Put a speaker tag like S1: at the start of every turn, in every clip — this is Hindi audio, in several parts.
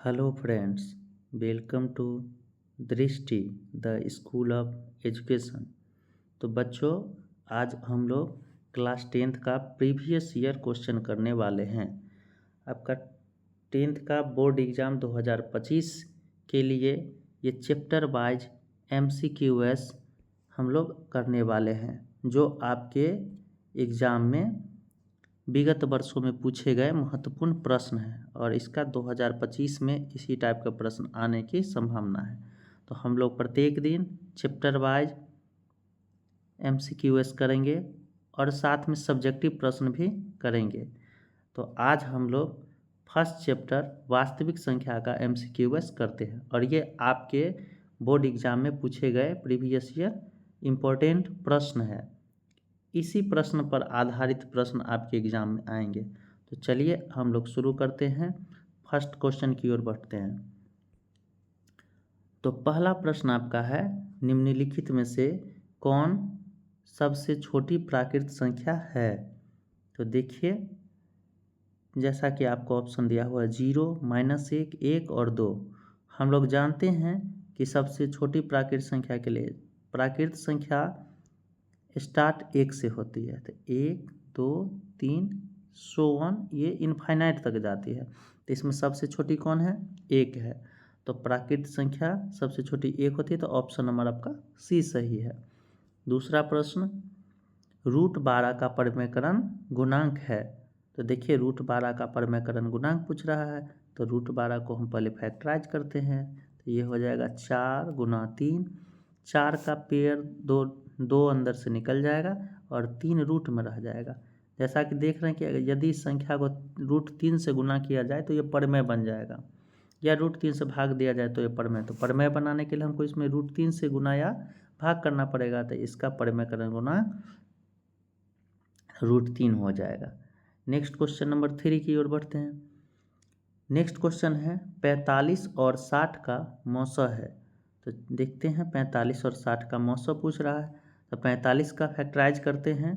S1: हेलो फ्रेंड्स, वेलकम टू दृष्टि द स्कूल ऑफ एजुकेशन। तो बच्चों, आज हम लोग क्लास 10th का प्रीवियस ईयर क्वेश्चन करने वाले हैं। आपका 10th का बोर्ड एग्ज़ाम 2025 के लिए ये चैप्टर वाइज MCQS हम लोग करने वाले हैं, जो आपके एग्ज़ाम में विगत वर्षों में पूछे गए महत्वपूर्ण प्रश्न हैं और इसका 2025 में इसी टाइप का प्रश्न आने की संभावना है। तो हम लोग प्रत्येक दिन चैप्टर वाइज MCQS करेंगे और साथ में सब्जेक्टिव प्रश्न भी करेंगे। तो आज हम लोग फर्स्ट चैप्टर वास्तविक संख्या का MCQS करते हैं और ये आपके बोर्ड एग्ज़ाम में पूछे गए प्रीवियस ईयर इम्पोर्टेंट प्रश्न है। इसी प्रश्न पर आधारित प्रश्न आपके एग्ज़ाम में आएंगे। तो चलिए हम लोग शुरू करते हैं, फर्स्ट क्वेश्चन की ओर बढ़ते हैं। तो पहला प्रश्न आपका है, निम्नलिखित में से कौन सबसे छोटी प्राकृत संख्या है? तो देखिए, जैसा कि आपको ऑप्शन दिया हुआ है 0, -1, 1 और 2। हम लोग जानते हैं कि सबसे छोटी प्राकृत संख्या के लिए प्राकृत संख्या स्टार्ट 1 से होती है। तो 1, 2, 3 सो ऑन, ये इनफाइनाइट तक जाती है। तो इसमें सबसे छोटी कौन है? 1 है। तो प्राकृत संख्या सबसे छोटी 1 होती है। तो ऑप्शन नंबर आपका सी सही है। दूसरा प्रश्न, √12 का परिमेयकरण गुणांक है। तो देखिए, √12 का परिमेयकरण गुणांक पूछ रहा है। तो √12 को हम पहले फैक्टराइज करते हैं। तो ये हो जाएगा 4 × 3। 4 का पेयर दो अंदर से निकल जाएगा और 3 रूट में रह जाएगा। जैसा कि देख रहे हैं कि यदि संख्या को √3 से गुना किया जाए तो ये परमेय बन जाएगा, या √3 से भाग दिया जाए तो ये परमेय। तो परमेय बनाने के लिए हमको इसमें √3 से गुना या भाग करना पड़ेगा। तो इसका परिमेयकरण गुणांक √3 हो जाएगा। नेक्स्ट क्वेश्चन नंबर 3 की ओर बढ़ते हैं। नेक्स्ट क्वेश्चन है, 45 और 60 का मौसा है। तो देखते हैं, 45 और 60 का मौसा पूछ रहा है। तो 45 का फैक्टराइज करते हैं।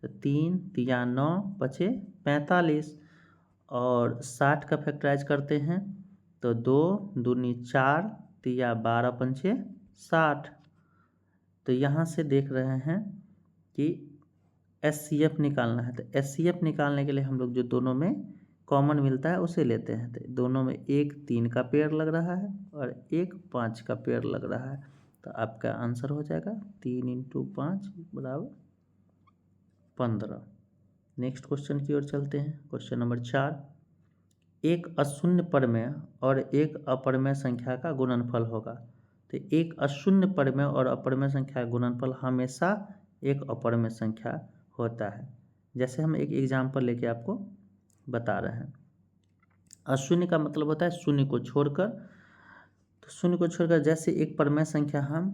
S1: तो 3 × 9 बचे 45, और 60 का फैक्टराइज करते हैं। तो 2 दूनी 4 × 12 पंचे 60। तो यहाँ से देख रहे हैं कि SCF निकालना है। तो SCF निकालने के लिए हम लोग जो दोनों में कॉमन मिलता है उसे लेते हैं। तो दोनों में एक 3 का पेयर लग रहा है और एक 5 का पेयर लग रहा है। तो आपका आंसर हो जाएगा 3 × 5 = 15। नेक्स्ट क्वेश्चन की ओर चलते हैं। क्वेश्चन नंबर 4, एक अशून्य परमेय और एक अपरमेय संख्या का गुणनफल होगा। तो एक अशून्य परमेय और अपरमेय संख्या का गुणनफल हमेशा एक अपरमेय संख्या होता है। जैसे हम एक एग्जाम्पल लेके आपको बता रहे हैं। अशून्य का मतलब होता है शून्य को छोड़कर। तो शून्य को छोड़कर जैसे एक परमेय संख्या हम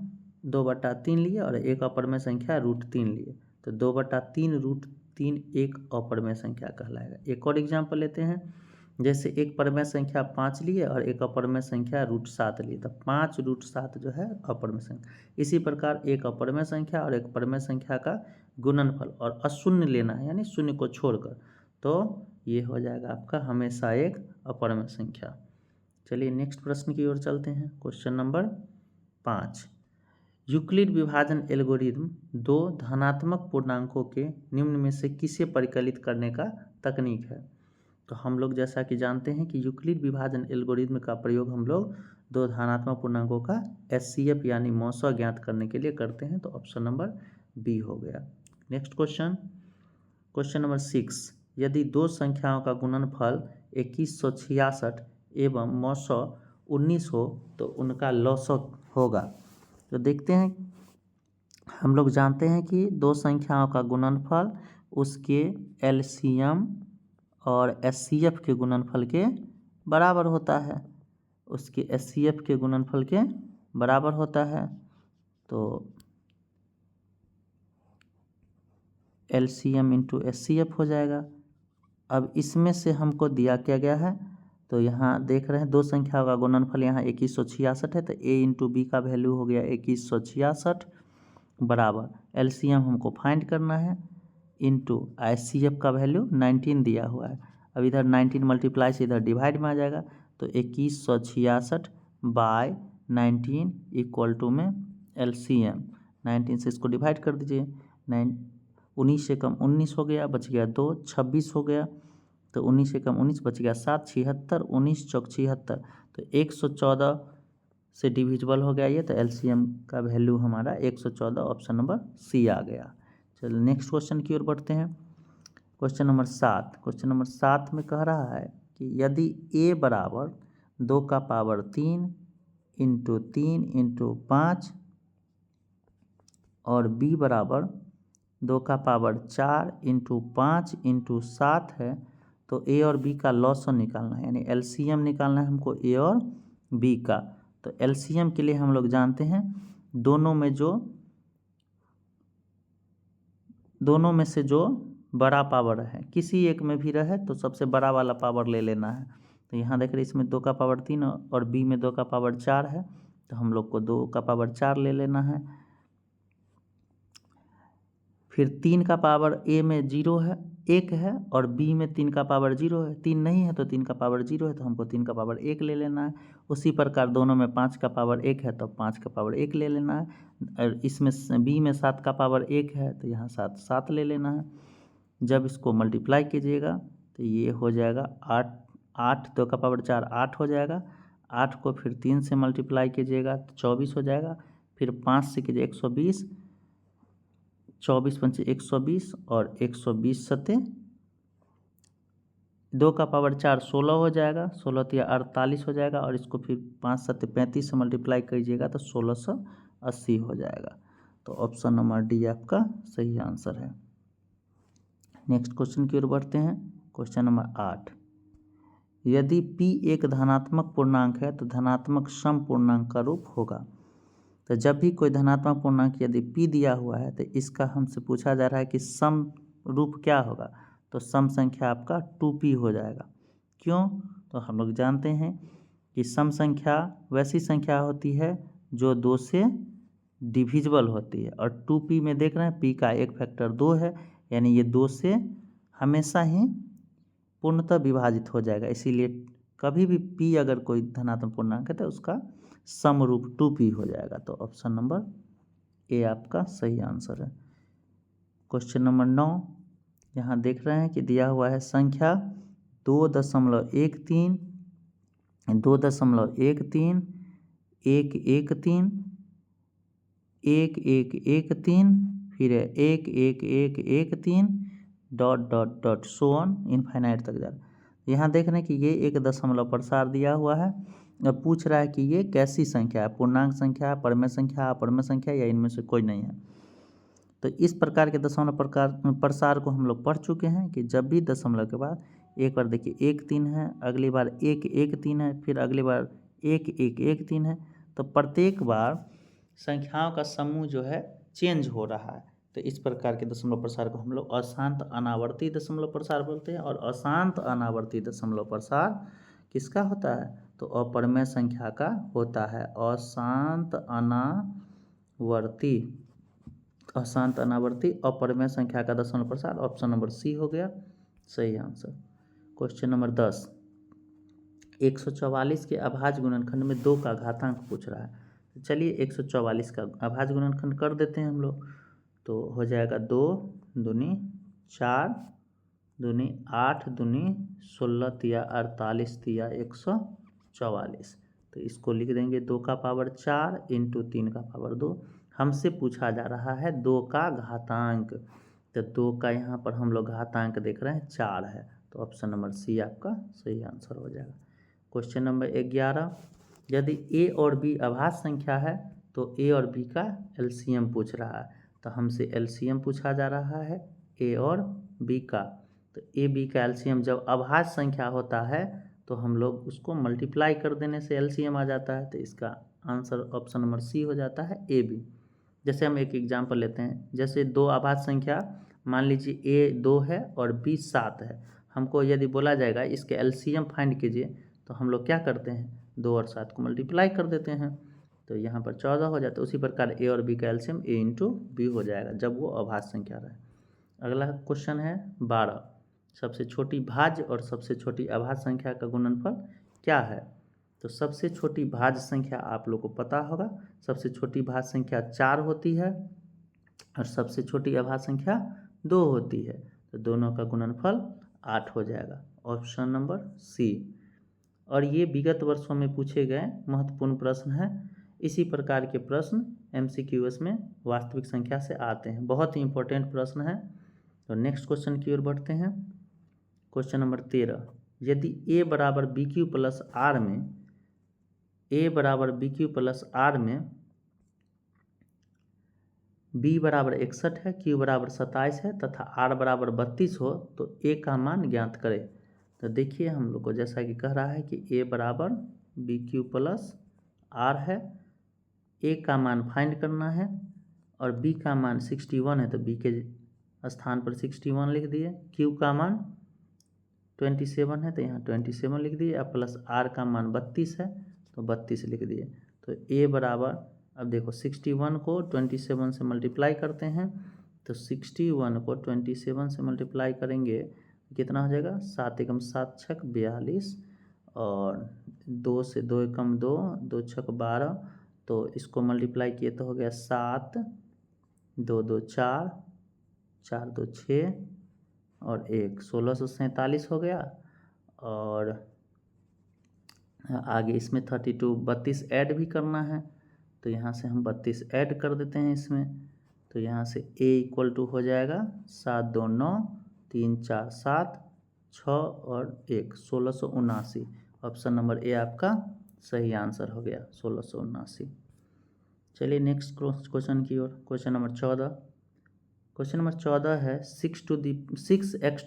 S1: 2/3 लिए और एक अपरमेय संख्या √3 लिए, तो 2/3 √3 एक अपरमेय संख्या कहलाएगा। एक और एग्जाम्पल लेते हैं। जैसे एक परमेय संख्या 5 लिए और एक अपरमेय संख्या √7 लिए, तो 5 √7 जो है अपरमेय संख्या। इसी प्रकार एक अपरमेय संख्या और एक परमेय संख्या का गुणनफल और अशून्य लेना है, यानी शून्य को छोड़कर, तो ये हो जाएगा आपका हमेशा एक अपरमेय संख्या। चलिए नेक्स्ट प्रश्न की ओर चलते हैं। क्वेश्चन नंबर 5, यूक्लिड विभाजन एल्गोरिदम दो धनात्मक पूर्णांकों के निम्न में से किसे परिकलित करने का तकनीक है? तो हम लोग जैसा कि जानते हैं कि यूक्लिड विभाजन एल्गोरिदम का प्रयोग हम लोग दो धनात्मक पूर्णांकों का SCF यानी मौसा ज्ञात करने के लिए करते हैं। तो ऑप्शन नंबर बी हो गया। नेक्स्ट क्वेश्चन, क्वेश्चन नंबर 6, यदि दो संख्याओं का गुणनफल 2166 एवं मौसा 19 हो तो उनका लौसक होगा। तो देखते हैं, हम लोग जानते हैं कि दो संख्याओं का गुणनफल उसके LCM और SCF के गुणनफल के बराबर होता है। उसके SCF के गुणनफल के बराबर होता है। तो LCM × SCF हो जाएगा। अब इसमें से हमको दिया क्या गया है, तो यहाँ देख रहे हैं दो संख्याओं का गुणनफल यहाँ 2166 है। तो A × B का वैल्यू हो गया 2166 बराबर LCM हमको फाइंड करना है, इंटू SCF का वैल्यू 19 दिया हुआ है। अब इधर 19 मल्टीप्लाई से इधर डिवाइड में आ जाएगा। तो 2166 बाय 19 इक्वल टू में LCM 19 से इसको डिवाइड कर दीजिए। 19 से कम 19 हो गया, बच गया 2, 26 हो गया, तो 19 से कम 19 बच गया 7, 76, 19 चौक 76, तो 114 से डिविजिबल हो गया ये, तो LCM का वैल्यू हमारा 114 ऑप्शन नंबर सी आ गया। चलिए नेक्स्ट क्वेश्चन की ओर बढ़ते हैं। क्वेश्चन नंबर 7, क्वेश्चन नंबर 7 में कह रहा है कि यदि a बराबर 2 का पावर 3 इंटू 3 इंटू 5 और b बराबर 2 का पावर 4 इंटू 5 इंटू 7 है, तो a और b का लॉसन निकालना है, यानी LCM निकालना है हमको a और b का। तो LCM के लिए हम लोग जानते हैं दोनों में से जो बड़ा पावर है, किसी एक में भी रहे तो सबसे बड़ा वाला पावर ले लेना है। तो यहाँ देख रहे इसमें 2 का पावर 3 और b में 2 का पावर 4 है, तो हम लोग को 2 का पावर 4 ले लेना है। फिर 3 का पावर a में 0 है, 1 है, और b में 3 का पावर 0 है, 3 नहीं है तो 3 का पावर 0 है, तो हमको 3 का पावर 1 ले लेना है। उसी प्रकार दोनों में 5 का पावर 1 है तो 5 का पावर 1 ले लेना है, और इसमें b में 7 का पावर 1 है तो यहाँ 7 ले लेना है। जब इसको मल्टीप्लाई कीजिएगा तो ये हो जाएगा 8 2 का पावर 4 8 हो जाएगा, 8 को फिर 3 से मल्टीप्लाई कीजिएगा तो 24 हो जाएगा, फिर 5 से कीजिए 120, 24 पंचे 120 और 120 सत्ते 2 का पावर 4 16 हो जाएगा, 16 तिया 48 हो जाएगा, और इसको फिर 5 सत्ते 35 से मल्टीप्लाई कीजिएगा तो 1680 हो जाएगा। तो ऑप्शन नंबर डी आपका सही आंसर है। नेक्स्ट क्वेश्चन की ओर बढ़ते हैं। क्वेश्चन नंबर 8, यदि p एक धनात्मक पूर्णांक है तो धनात्मक सम पूर्णांक का रूप होगा। तो जब भी कोई धनात्मक पूर्णांक यदि p दिया हुआ है तो इसका हमसे पूछा जा रहा है कि सम रूप क्या होगा, तो सम संख्या आपका 2p हो जाएगा। क्यों? तो हम लोग जानते हैं कि सम संख्या वैसी संख्या होती है जो 2 से डिविजिबल होती है, और 2p में देख रहे हैं p का एक फैक्टर 2 है, यानी ये 2 से हमेशा ही पूर्णतः विभाजित हो जाएगा। इसीलिए कभी भी p अगर कोई धनात्मक पूर्णांक है तो उसका समरूप 2p हो जाएगा। तो ऑप्शन नंबर ए आपका सही आंसर है। क्वेश्चन नंबर 9, यहाँ देख रहे हैं कि दिया हुआ है संख्या 2.13 2.13 113 1113 फिर 11113 dot dot dot so on infinite तक जा रहा है। यहाँ देख रहे हैं कि ये एक दशमलव प्रसार दिया हुआ है, अब पूछ रहा है कि ये कैसी संख्या है, पूर्णांक संख्या है, परमेय संख्या, अपरमेय संख्या, या इनमें से कोई नहीं है। तो इस प्रकार के दशमलव प्रसार को हम लोग पढ़ चुके हैं कि जब भी दशमलव के बाद एक बार देखिए 1 3 है, अगली बार 1 1 3 है, फिर अगली बार 1 1 1 3 है, तो प्रत्येक बार संख्याओं का समूह जो है चेंज हो रहा है। तो इस प्रकार के दशमलव प्रसार को हम लोग अशांत अनावर्ती दशमलव प्रसार बोलते हैं। और अशांत अनावर्ती दशमलव प्रसार किसका होता है? तो अपरमेय संख्या का होता है। अशांत अनावर्ती अपरमेय संख्या का दशमलव प्रसार, ऑप्शन नंबर सी हो गया सही आंसर। क्वेश्चन नंबर 10, 144 के अभाज्य गुणनखंड में 2 का घातांक पूछ रहा है। तो चलिए 144 का अभाज्य गुणनखंड कर देते हैं हम लोग। तो हो जाएगा 2 दूनी 4 दूनी 8 दूनी 16 तिया 48 तिया 144। तो इसको लिख देंगे 2 का पावर 4 इंटू 3 का पावर 2। हमसे पूछा जा रहा है 2 का घातांक, तो 2 का यहाँ पर हम लोग घातांक देख रहे हैं 4 है, तो ऑप्शन नंबर सी आपका सही आंसर हो जाएगा। क्वेश्चन नंबर 11, यदि a और b अभाज्य संख्या है तो a और b का LCM पूछ रहा है। तो हमसे LCM पूछा जा रहा है a और b का। तो a b का LCM जब अभाज्य संख्या होता है तो हम लोग उसको मल्टीप्लाई कर देने से LCM आ जाता है। तो इसका आंसर ऑप्शन नंबर सी हो जाता है ए बी। जैसे हम एक एग्जाम्पल लेते हैं, जैसे 2 अभाज्य संख्या मान लीजिए a 2 है और b 7 है, हमको यदि बोला जाएगा इसके LCM फाइंड कीजिए, तो हम लोग क्या करते हैं 2 और 7 को मल्टीप्लाई कर देते हैं, तो यहाँ पर 14 हो जाता है। उसी प्रकार a और b का LCM a इंटू बी हो जाएगा जब वो अभाज्य संख्या रहे। अगला क्वेश्चन है 12, सबसे छोटी भाज्य और सबसे छोटी अभाज्य संख्या का गुणनफल क्या है? तो सबसे छोटी भाज्य संख्या आप लोग को पता होगा, सबसे छोटी भाज्य संख्या 4 होती है और सबसे छोटी अभाज्य संख्या 2 होती है। तो दोनों का गुणनफल 8 हो जाएगा, ऑप्शन नंबर सी। और ये विगत वर्षों में पूछे गए महत्वपूर्ण प्रश्न हैं। इसी प्रकार के प्रश्न MCQS में वास्तविक संख्या से आते हैं, बहुत ही इंपॉर्टेंट प्रश्न है। तो नेक्स्ट क्वेश्चन की ओर बढ़ते हैं। क्वेश्चन नंबर 13, यदि a बराबर बी क्यू प्लस आर में b बराबर 61 है, q बराबर 27 है तथा r बराबर 32 हो तो a का मान ज्ञात करें। तो देखिए हम लोग को जैसा कि कह रहा है कि a बराबर बी क्यू प्लस आर है, a का मान फाइंड करना है और b का मान 61 है तो b के स्थान पर 61 लिख दिए, q का मान 27 है तो यहाँ 27 लिख दिए, और प्लस r का मान 32 है तो 32 लिख दिए। तो a बराबर, अब देखो 61 को 27 से मल्टीप्लाई करते हैं तो 61 को 27 से मल्टीप्लाई करेंगे कितना हो जाएगा, 7 एकम 7 छक 42 और 2 से 2 एकम 2, 2 छक 12, तो इसको मल्टीप्लाई किए तो हो गया 7, 2 2 4, 4 2 6 और 1 1647 हो गया। और आगे इसमें 32 ऐड भी करना है तो यहाँ से हम 32 ऐड कर देते हैं इसमें। तो यहाँ से a इक्वल टू हो जाएगा 7 2 9, 3 4 7, 6 और 1 1679। ऑप्शन नंबर ए आपका सही आंसर हो गया 1679। चलिए नेक्स्ट क्वेश्चन की ओर। क्वेश्चन नंबर 14 है 6x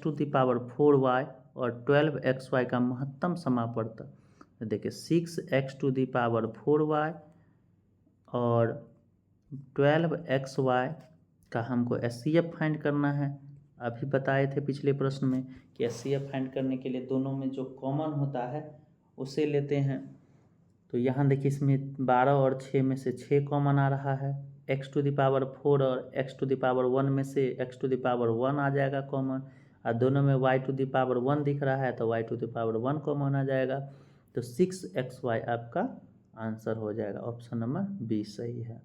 S1: to the power 4y और 12xy का महत्तम समापवर्तक। तो देखिए 6x to the power 4y और 12xy का हमको SCF फाइंड करना है। अभी बताए थे पिछले प्रश्न में कि SCF फाइंड करने के लिए दोनों में जो कॉमन होता है उसे लेते हैं। तो यहाँ देखिए इसमें 12 और 6 में से 6 कॉमन आ रहा है, x टू द पावर 4 और x टू द पावर 1 में से x टू द पावर 1 आ जाएगा कॉमन, और दोनों में y टू द पावर 1 दिख रहा है तो y to the power 1 common आ जाएगा। तो 6xy आपका आंसर हो जाएगा, ऑप्शन नंबर बी सही है।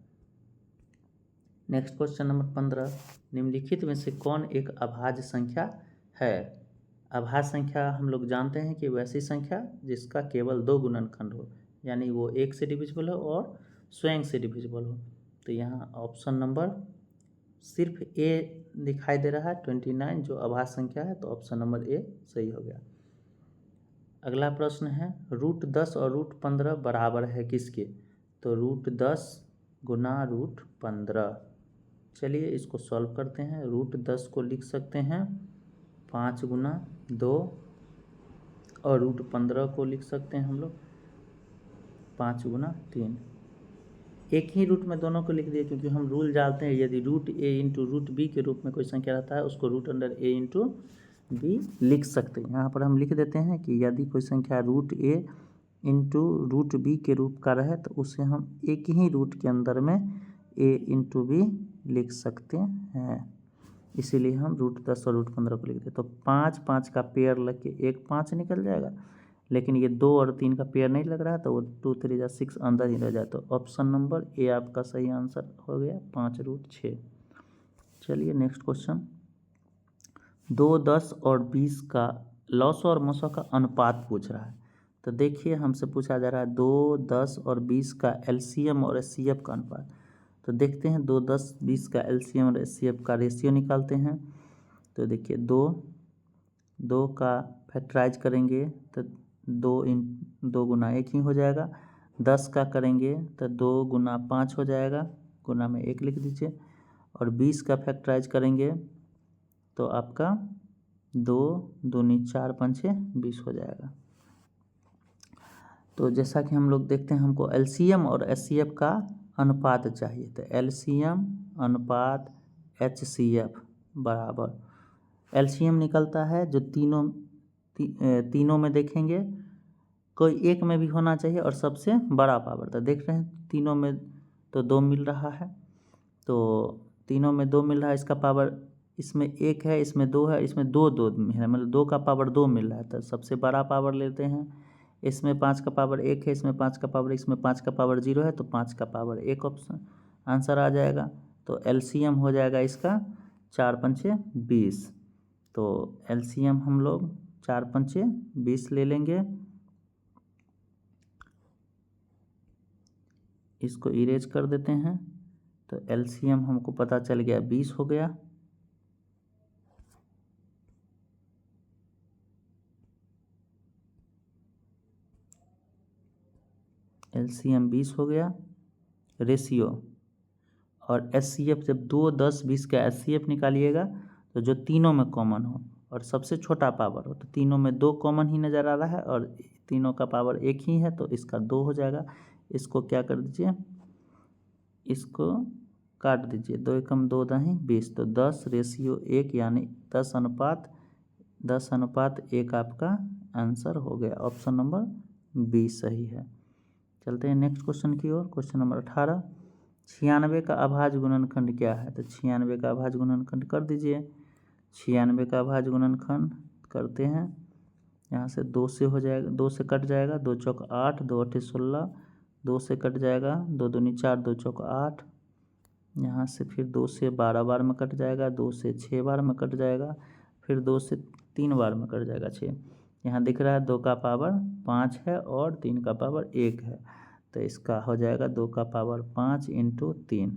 S1: नेक्स्ट क्वेश्चन नंबर 15, निम्नलिखित में से कौन एक अभाज्य संख्या है? अभाज्य संख्या हम लोग जानते हैं कि वैसी संख्या जिसका केवल 2 गुणनखंड हो, यानी वो 1 से डिविजिबल हो और स्वयं से डिविजिबल हो। तो यहाँ ऑप्शन नंबर सिर्फ ए दिखाई दे रहा है 29 जो अभाज्य संख्या है, तो ऑप्शन नंबर ए सही हो गया। अगला प्रश्न है √10 और √15 बराबर है किसके? तो √10 गुना √15। चलिए इसको सॉल्व करते हैं। √10 को लिख सकते हैं 5 गुना 2 और √15 को लिख सकते हैं हम लोग 5 गुना 3। एक ही रूट में दोनों को लिख दिए क्योंकि हम रूल जानते हैं यदि √a इंटू √b के रूप में कोई संख्या रहता है उसको √a इंटू b लिख सकते हैं। यहाँ पर हम लिख देते हैं कि यदि कोई संख्या √a इंटू √b के रूप का रहे तो उसे हम एक ही रूट के अंदर में a इंटू b लिख सकते हैं, इसीलिए हम √10 और √15 को लिख देते। तो 5 5 का पेयर लग के एक 5 निकल जाएगा, लेकिन ये 2 और 3 का पेयर नहीं लग रहा है तो वो 2 3 जा 6 अंदर ही रह जाए। तो ऑप्शन नंबर ए आपका सही आंसर हो गया 5√6। चलिए नेक्स्ट क्वेश्चन, 2 10 और 20 का लॉस और मौसा का अनुपात पूछ रहा है। तो देखिए हमसे पूछा जा रहा है 2 10 और 20 का LCM और SCF का अनुपात। तो देखते हैं 2 10 20 का LCM और SCF का रेशियो निकालते हैं। तो देखिए 2 का फैक्टराइज करेंगे तो 2 गुना 1 ही हो जाएगा। 10 का करेंगे तो 2 गुना 5 हो जाएगा, गुना में 1 लिख दीजिए। और 20 का फैक्टराइज करेंगे तो आपका 2 दूनी 4 5 20 हो जाएगा। तो जैसा कि हम लोग देखते हैं हमको LCM और SCF का अनुपात चाहिए, तो LCM अनुपात HCF बराबर LCM निकलता है जो तीनों में देखेंगे कोई एक में भी होना चाहिए और सबसे बड़ा पावर। तो देख रहे हैं तीनों में तो 2 मिल रहा है, तो तीनों में 2 मिल रहा है, इसका पावर इसमें 1 है, इसमें 2 है, इसमें 2 2 है, मतलब 2 का पावर 2 मिल रहा है। तो सबसे बड़ा पावर लेते हैं इसमें 5 का पावर 1 है, इसमें 5 का पावर, इसमें 5 का पावर 0 है, तो 5 का पावर 1 ऑप्शन आंसर आ जाएगा। तो एलसीएम हो जाएगा इसका 4 पंचे 20। तो एलसीएम हम लोग 4 पंचे 20 ले लेंगे। इसको इरेज कर देते हैं। तो एलसीएम हमको पता चल गया 20 हो गया। एलसीएम 20 हो गया। रेशियो और एचसीएफ, जब 2, 10, 20 का एचसीएफ निकालिएगा तो जो तीनों में कॉमन हो और सबसे छोटा पावर हो, तो तीनों में 2 कॉमन ही नज़र आ रहा है और तीनों का पावर 1 ही है, तो इसका 2 हो जाएगा। इसको क्या कर दीजिए, इसको काट दीजिए, 2 एकम 2 दही 20, तो 10 रेशियो 1 यानी 10 अनुपात 1 आपका आंसर हो गया। ऑप्शन नंबर बी सही है। चलते हैं नेक्स्ट क्वेश्चन की ओर। क्वेश्चन नंबर 18, 96 का अभाज्य गुणनखंड क्या है? तो 96 का अभाज्य गुणनखंड कर दीजिए। 96 का अभाज्य गुणनखंड करते हैं। यहाँ से 2 से हो जाएगा, 2 से कट जाएगा, 2 चौक 8, 2 अठे 16, 2 से कट जाएगा, 2 दूनी 4, 2 चौक 8। यहाँ से फिर 2 से 12 बार में कट जाएगा, 2 से 6 बार में कट जाएगा, फिर 2 से 3 बार में कट जाएगा 6। यहाँ दिख रहा है 2 का पावर 5 है और 3 का पावर 1 है, तो इसका हो जाएगा 2 का पावर 5 इंटू 3।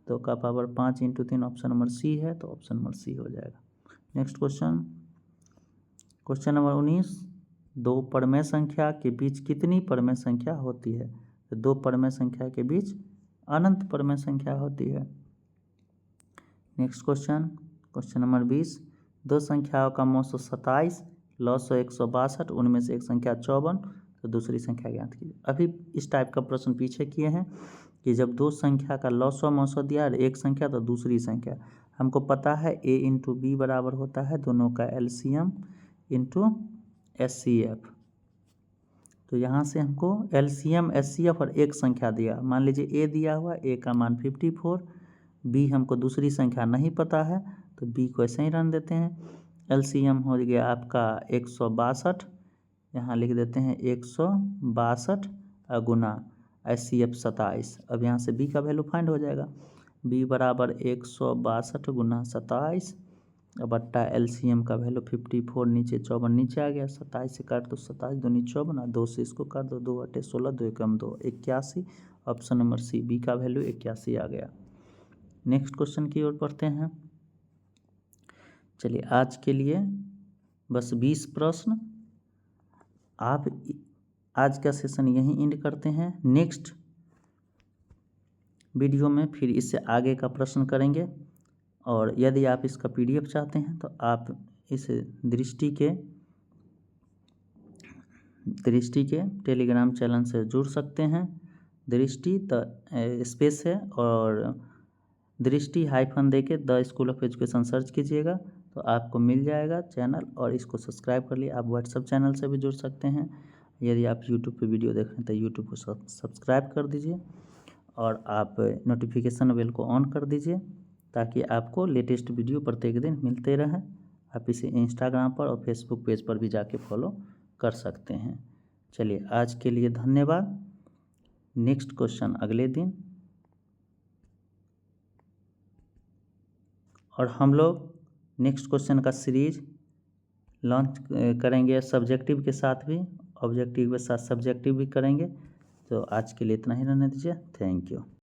S1: 2 का power 5 into 3 option number C है, तो ऑप्शन नंबर सी हो जाएगा। नेक्स्ट क्वेश्चन, क्वेश्चन नंबर 19, 2 परमेय संख्या के बीच कितनी परमेय संख्या होती है? तो 2 परमेय संख्या के बीच अनंत परमेय संख्या होती है। नेक्स्ट क्वेश्चन, क्वेश्चन नंबर 20, 2 संख्याओं का मौसो 27, लॉसो 162, उनमें से एक संख्या 54, तो दूसरी संख्या ज्ञात कीजिए। अभी इस टाइप का प्रश्न पीछे किए हैं कि जब 2 संख्या का लॉसो मौसो दिया और एक संख्या तो दूसरी संख्या, हमको पता है a इंटू बी बराबर होता है दोनों का एलसीएम इंटू एचसीएफ। तो यहाँ से हमको एलसीएम, एचसीएफ और एक संख्या दिया, मान लीजिए a दिया हुआ, a का मान 54, b हमको दूसरी संख्या नहीं पता है तो b को ऐसे ही रन देते हैं। एलसीएम हो गया आपका 162, यहाँ लिख देते हैं 162 गुना एचसीएफ 27। अब यहाँ से b का वैल्यू फाइंड हो जाएगा, b बराबर 162 गुना 27 बट्टा एलसीएम का वैल्यू 54, नीचे 54 नीचे आ गया, 27 से काट दो, 27 दूनी 54, 2 से इसको काट दो, 2 अठे 16, 2 एकम 2, 81। ऑप्शन नंबर सी, बी का वैल्यू 81 आ गया। नेक्स्ट क्वेश्चन की ओर पढ़ते हैं। चलिए आज के लिए बस 20 प्रश्न। आप आज का सेशन यहीं एंड करते हैं। नेक्स्ट वीडियो में फिर इससे आगे का प्रश्न करेंगे, और यदि आप इसका पीडीएफ चाहते हैं तो आप इस दृष्टि के टेलीग्राम चैनल से जुड़ सकते हैं। दृष्टि द स्पेस है और दृष्टि हाइफन दे के the school of education search कीजिएगा तो आपको मिल जाएगा चैनल, और इसको सब्सक्राइब कर लिए। आप व्हाट्सएप चैनल से भी जुड़ सकते हैं। यदि आप यूट्यूब पे वीडियो देख रहे हैं तो यूट्यूब को सब्सक्राइब कर दीजिए और आप नोटिफिकेशन बेल को ऑन कर दीजिए ताकि आपको लेटेस्ट वीडियो प्रत्येक दिन मिलते रहें। आप इसे इंस्टाग्राम पर और फेसबुक पेज पर भी जाके फॉलो कर सकते हैं। चलिए आज के लिए धन्यवाद। नेक्स्ट क्वेश्चन अगले दिन, और हम लोग नेक्स्ट क्वेश्चन का सीरीज लॉन्च करेंगे सब्जेक्टिव के साथ भी, ऑब्जेक्टिव के साथ सब्जेक्टिव भी करेंगे। तो आज के लिए इतना ही रहने दीजिए। Thank you.